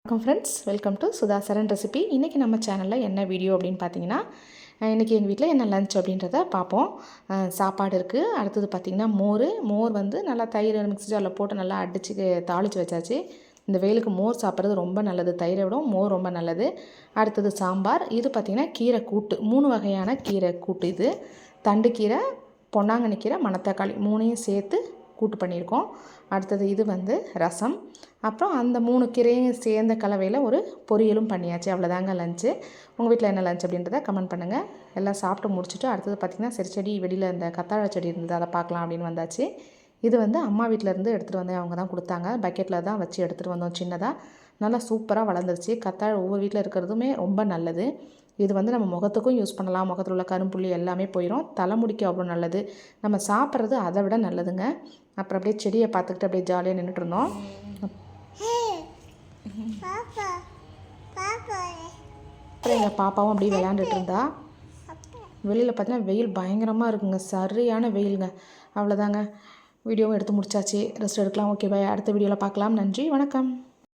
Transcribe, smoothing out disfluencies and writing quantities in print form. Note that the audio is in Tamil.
வணக்கம் friends, welcome to Sudha Saran recipe. இன்றைக்கி நம்ம சேனலில் என்ன வீடியோ அப்படின்னு பார்த்தீங்கன்னா, இன்றைக்கி எங்கள் வீட்டில் என்ன லஞ்ச் அப்படின்றத பார்ப்போம். சாப்பாடு இருக்குது. அடுத்தது பார்த்திங்கன்னா மோர் வந்து நல்லா தயிர் மிக்ஸி ஜாரில் போட்டு நல்லா அடித்து தாளித்து வச்சாச்சு. இந்த வெயிலுக்கு மோர் சாப்பிட்றது ரொம்ப நல்லது. தயிரை விட மோர் ரொம்ப நல்லது. அடுத்தது சாம்பார். இது பார்த்திங்கன்னா கீரை கூட்டு, 3 வகையான கீரை கூட்டு. இது தண்டு கீரை, பொன்னாங்கண்ணி கீரை, மணத்தக்காளி 3ஐயும் சேர்த்து கூட்டு பண்ணியிருக்கோம். அடுத்தது இது வந்து ரசம். அப்புறம் அந்த 3 கீரையும் சேர்ந்த கலவையில் ஒரு பொரியலும் பண்ணியாச்சு. அவ்வளோதாங்க லஞ்சு. உங்கள் வீட்டில் என்ன லஞ்ச் அப்படின்றத கமெண்ட் பண்ணுங்கள். எல்லாம் சாப்பிட்டு முடிச்சுட்டு அடுத்தது பார்த்திங்கன்னா சரி, செடி வெளியில் இந்த கத்தாழை செடி இருந்தது, அதை பார்க்கலாம் அப்படின்னு வந்தாச்சு. இது வந்து அம்மா வீட்டிலேருந்து எடுத்துகிட்டு வந்தேன். அவங்க தான் கொடுத்தாங்க. பக்கெட்டில் தான் வச்சு எடுத்துகிட்டு வந்தோம் சின்னதாக. நல்லா சூப்பராக வளர்ந்துருச்சு. கத்தாழை ஒவ்வொரு வீட்டில் இருக்கிறதுமே ரொம்ப நல்லது. இது வந்து நம்ம முகத்துக்கும் யூஸ் பண்ணலாம். முகத்தில் உள்ள கரும்புள்ளி எல்லாமே போயிடும். தலைமுடிக்கு அவ்வளோ நல்லது. நம்ம சாப்பிட்றது அதை விட நல்லதுங்க. அப்புறம் அப்படியே செடியை பார்த்துக்கிட்டு அப்படியே ஜாலியாக நின்றுட்டு இருந்தோம். அப்புறம் எங்கள் பாப்பாவும் அப்படியே விளையாண்டுட்டு இருந்தா. வெளியில் பார்த்தீங்கன்னா வெயில் பயங்கரமாக இருக்குங்க. சரியான வெயிலுங்க. அவ்வளோதாங்க, வீடியோவும் எடுத்து முடிச்சாச்சு. ரெஸ்ட் எடுக்கலாம். Okay bye. அடுத்த வீடியோவில் பார்க்கலாம். நன்றி, வணக்கம்.